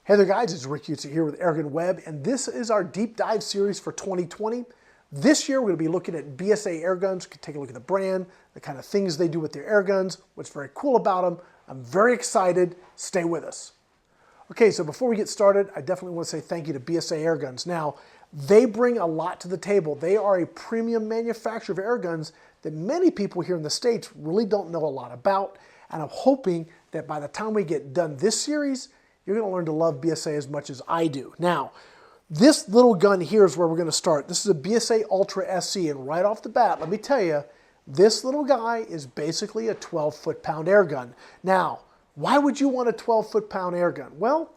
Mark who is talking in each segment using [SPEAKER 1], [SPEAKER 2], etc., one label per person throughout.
[SPEAKER 1] Hey there guys, it's Rick Utzer here with AirgunWeb, and this is our deep dive series for 2020. This year we're going to be looking at BSA Airguns. We can take a look at the brand, the kind of things they do with their airguns, what's very cool about them. I'm very excited. Stay with us. Okay, so before we get started, I definitely want to say thank you to BSA Airguns. Now, they bring a lot to the table. They are a premium manufacturer of airguns that many people here in the States really don't know a lot about, and I'm hoping that by the time we get done this series, you're going to learn to love BSA as much as I do. Now, this little gun here is where we're going to start. This is a BSA Ultra SE, and right off the bat, let me tell you, this little guy is basically a 12 foot-pound air gun. Now, why would you want a 12 foot-pound air gun? Well,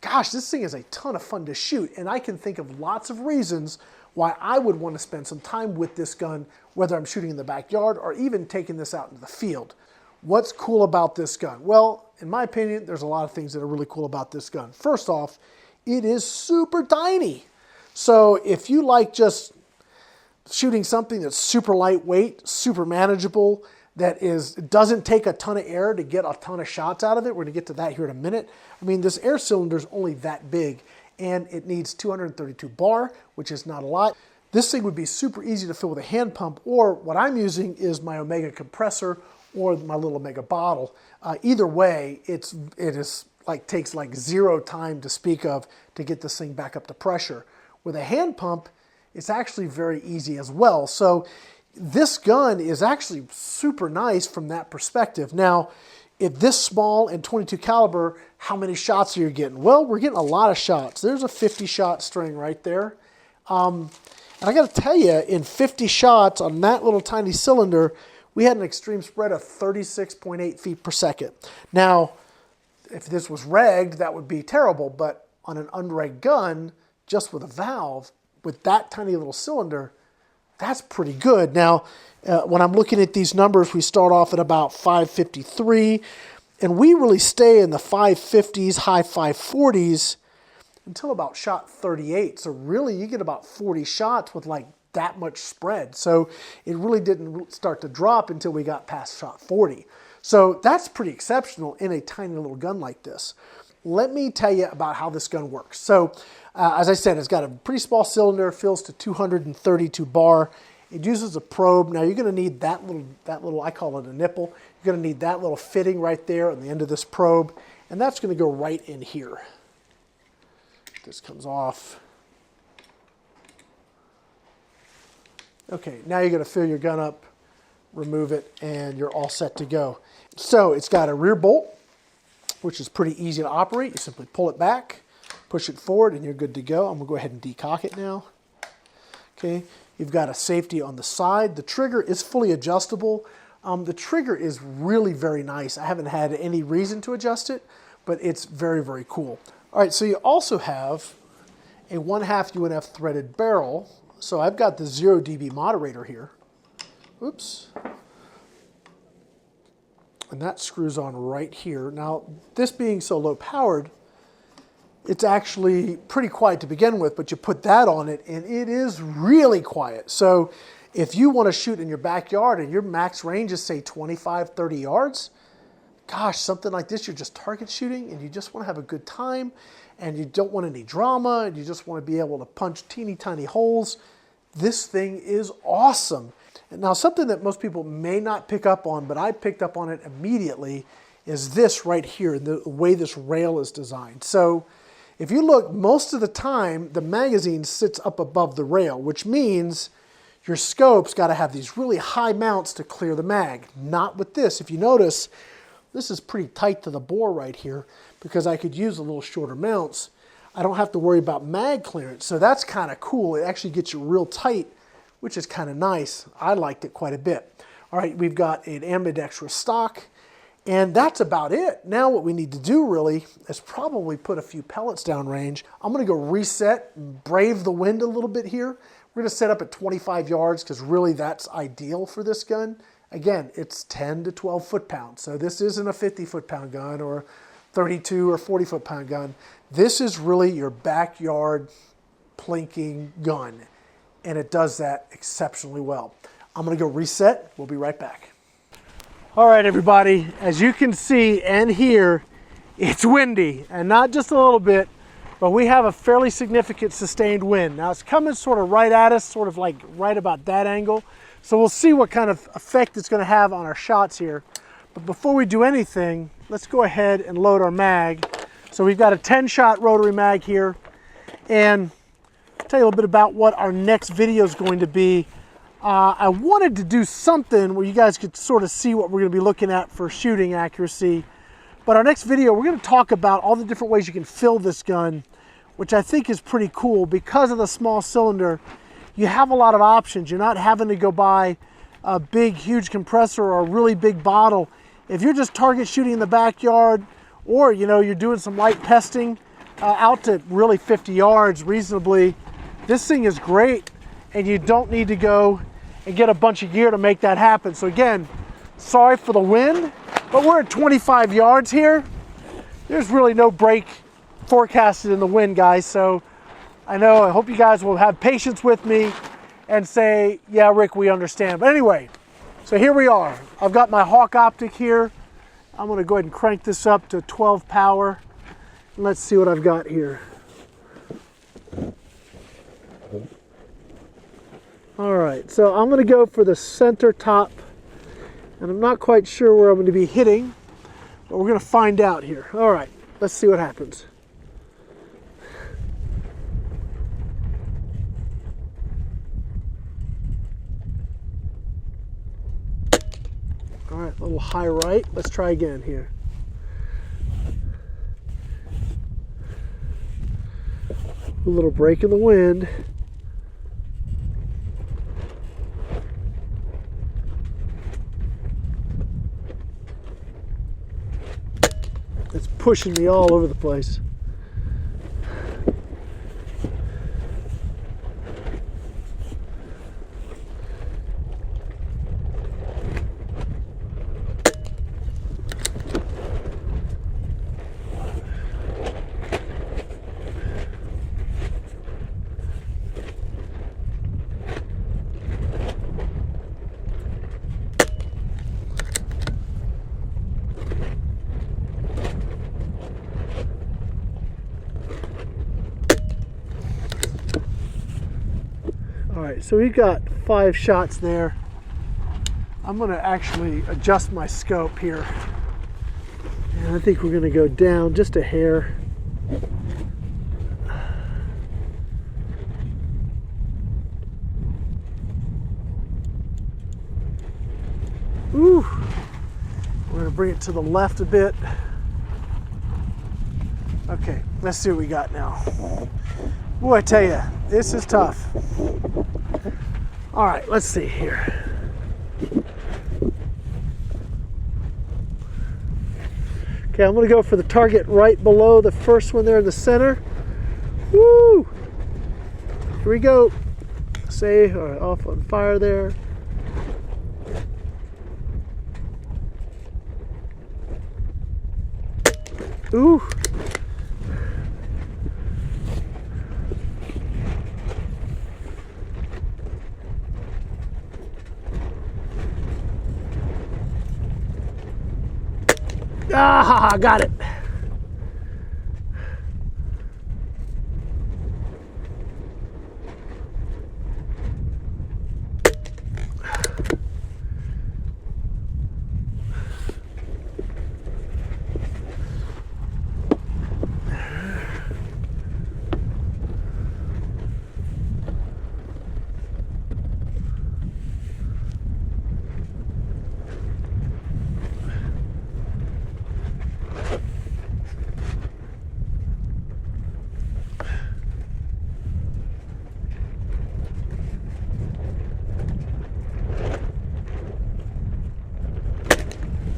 [SPEAKER 1] gosh, this thing is a ton of fun to shoot, and I can think of lots of reasons why I would want to spend some time with this gun, whether I'm shooting in the backyard or even taking this out into the field. What's cool about this gun? Well, in my opinion, there's a lot of things that are really cool about this gun. First off, it is super tiny. So if you like just shooting something that's super lightweight, super manageable, that doesn't take a ton of air to get a ton of shots out of it, we're going to get to that here in a minute. I mean, this air cylinder is only that big, and it needs 232 bar, which is not a lot. This thing would be super easy to fill with a hand pump, or what I'm using is my Omega compressor or my little Omega bottle. Either way, it takes like zero time to speak of to get this thing back up to pressure. With a hand pump, it's actually very easy as well. So this gun is actually super nice from that perspective. Now, if this small and 22 caliber, how many shots are you getting? Well, we're getting a lot of shots. There's a 50 shot string right there. And I got to tell you, in 50 shots on that little tiny cylinder, we had an extreme spread of 36.8 feet per second. Now, if this was regged, that would be terrible, but on an unregged gun, just with a valve, with that tiny little cylinder, that's pretty good. Now, when I'm looking at these numbers, we start off at about 553, and we really stay in the 550s, high 540s until about shot 38. So really, you get about 40 shots with like that much spread. So it really didn't start to drop until we got past shot 40. So that's pretty exceptional in a tiny little gun like this. Let me tell you about how this gun works. So as I said, it's got a pretty small cylinder, fills to 232 bar. It uses a probe. Now you're going to need that little, I call it a nipple. You're going to need that little fitting right there on the end of this probe, and that's going to go right in here. This comes off. Okay, now you're going to fill your gun up, remove it, and you're all set to go. So it's got a rear bolt, which is pretty easy to operate. You simply pull it back, push it forward, and you're good to go. I'm going to go ahead and decock it now. Okay, you've got a safety on the side. The trigger is fully adjustable. The trigger is really very nice. I haven't had any reason to adjust it, but it's very, very cool. All right, so you also have a 1/2 UNF threaded barrel. So I've got the ZeroDB moderator here. Oops. And that screws on right here. Now, this being so low powered, it's actually pretty quiet to begin with, but you put that on it and it is really quiet. So if you want to shoot in your backyard and your max range is say 25, 30 yards, gosh, something like this, you're just target shooting and you just want to have a good time and you don't want any drama and you just want to be able to punch teeny tiny holes, this thing is awesome. And now something that most people may not pick up on, but I picked up on it immediately, is this right here, the way this rail is designed. So if you look, most of the time, the magazine sits up above the rail, which means your scope's got to have these really high mounts to clear the mag. Not with this. If you notice, this is pretty tight to the bore right here because I could use a little shorter mounts. I don't have to worry about mag clearance, so that's kind of cool. It actually gets you real tight, which is kind of nice. I liked it quite a bit. All right, we've got an ambidextrous stock, and that's about it. Now what we need to do really is probably put a few pellets downrange. I'm going to go reset and brave the wind a little bit here. We're going to set up at 25 yards because really that's ideal for this gun. Again, it's 10 to 12 foot-pounds, so this isn't a 50 foot-pound gun or 32 or 40 foot-pound gun. This is really your backyard plinking gun, and it does that exceptionally well. I'm going to go reset. We'll be right back. All right, everybody, as you can see and hear, it's windy, and not just a little bit, but we have a fairly significant sustained wind. Now it's coming sort of right at us, sort of like right about that angle. So we'll see what kind of effect it's going to have on our shots here. But before we do anything, let's go ahead and load our mag. So we've got a 10-shot rotary mag here, and I'll tell you a little bit about what our next video is going to be. I wanted to do something where you guys could sort of see what we're going to be looking at for shooting accuracy. But our next video, we're going to talk about all the different ways you can fill this gun, which I think is pretty cool. Because of the small cylinder, you have a lot of options. You're not having to go buy a big, huge compressor or a really big bottle. If you're just target shooting in the backyard, or you're doing some light pesting out to really 50 yards reasonably, this thing is great, and you don't need to go and get a bunch of gear to make that happen. So again, sorry for the wind, but we're at 25 yards here. There's really no break forecasted in the wind, guys. So I hope you guys will have patience with me and say, yeah, Rick, we understand. But anyway, so here we are. I've got my Hawke Optic here. I'm gonna go ahead and crank this up to 12 power. Let's see what I've got here. All right, so I'm gonna go for the center top, and I'm not quite sure where I'm gonna be hitting, but we're gonna find out here. All right, let's see what happens. All right, a little high right. Let's try again here. A little break in the wind. It's pushing me all over the place. Alright, so we've got 5 shots there. I'm going to actually adjust my scope here. And I think we're going to go down just a hair. Ooh. We're going to bring it to the left a bit. Okay, let's see what we got now. Boy, I tell you, this is tough. All right, let's see here. Okay, I'm gonna go for the target right below the first one there in the center. Woo! Here we go. Say, all right, off on fire there. Ooh. Ah, got it.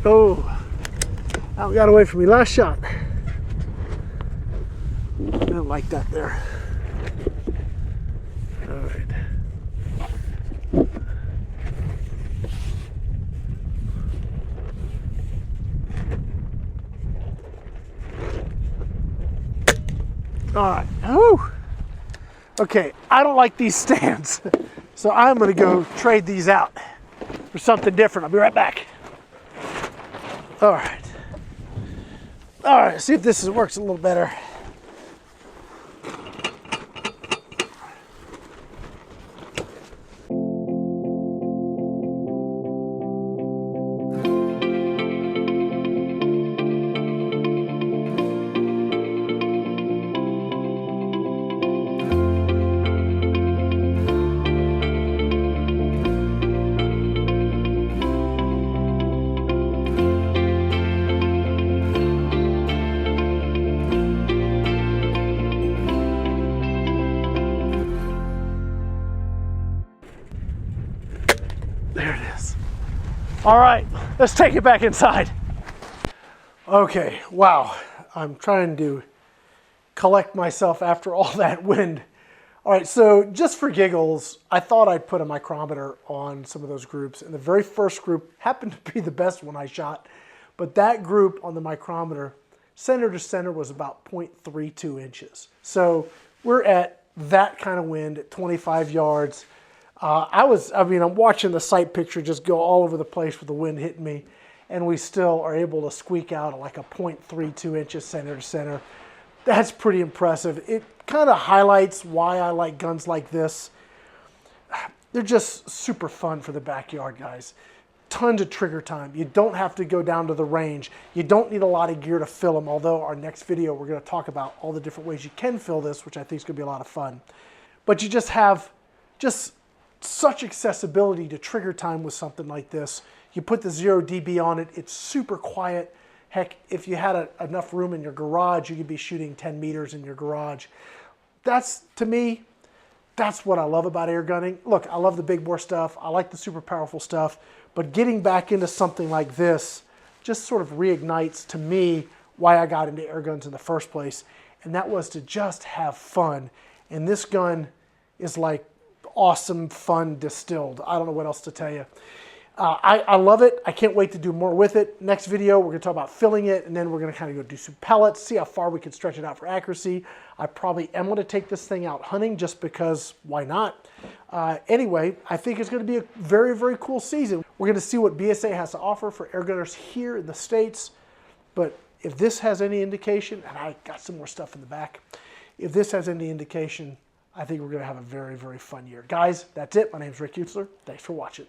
[SPEAKER 1] Oh, that got away from me. Last shot. I don't like that there. All right. All right. Whew. Okay, I don't like these stands, so I'm going to go trade these out for something different. I'll be right back. All right. All right, see if this works a little better. There it is. All right, let's take it back inside. Okay, wow. I'm trying to collect myself after all that wind. All right, so just for giggles, I thought I'd put a micrometer on some of those groups. And the very first group happened to be the best one I shot. But that group on the micrometer, center to center, was about 0.32 inches. So we're at that kind of wind at 25 yards. I'm watching the sight picture just go all over the place with the wind hitting me, and we still are able to squeak out like a 0.32 inches center to center. That's pretty impressive. It kind of highlights why I like guns like this. They're just super fun for the backyard, guys. Tons of trigger time. You don't have to go down to the range. You don't need a lot of gear to fill them, although our next video we're going to talk about all the different ways you can fill this, which I think is going to be a lot of fun. But you just have such accessibility to trigger time with something like this. You put the ZeroDB on it, it's super quiet. Heck, if you had enough room in your garage, you could be shooting 10 meters in your garage. To me, that's what I love about air gunning. Look, I love the big bore stuff. I like the super powerful stuff, but getting back into something like this just sort of reignites, to me, why I got into air guns in the first place. And that was to just have fun. And this gun is like awesome fun distilled. I don't know what else to tell you. I love it. I can't wait to do more with it. Next video, we're going to talk about filling it, and then we're going to kind of go do some pellets, see how far we can stretch it out for accuracy. I probably am going to take this thing out hunting just because why not? Anyway, I think it's going to be a very, very cool season. We're going to see what BSA has to offer for air gunners here in the States. But if this has any indication, and I got some more stuff in the back, if this has any indication, I think we're going to have a very, very fun year. Guys, that's it. My name is Rick Utzler. Thanks for watching.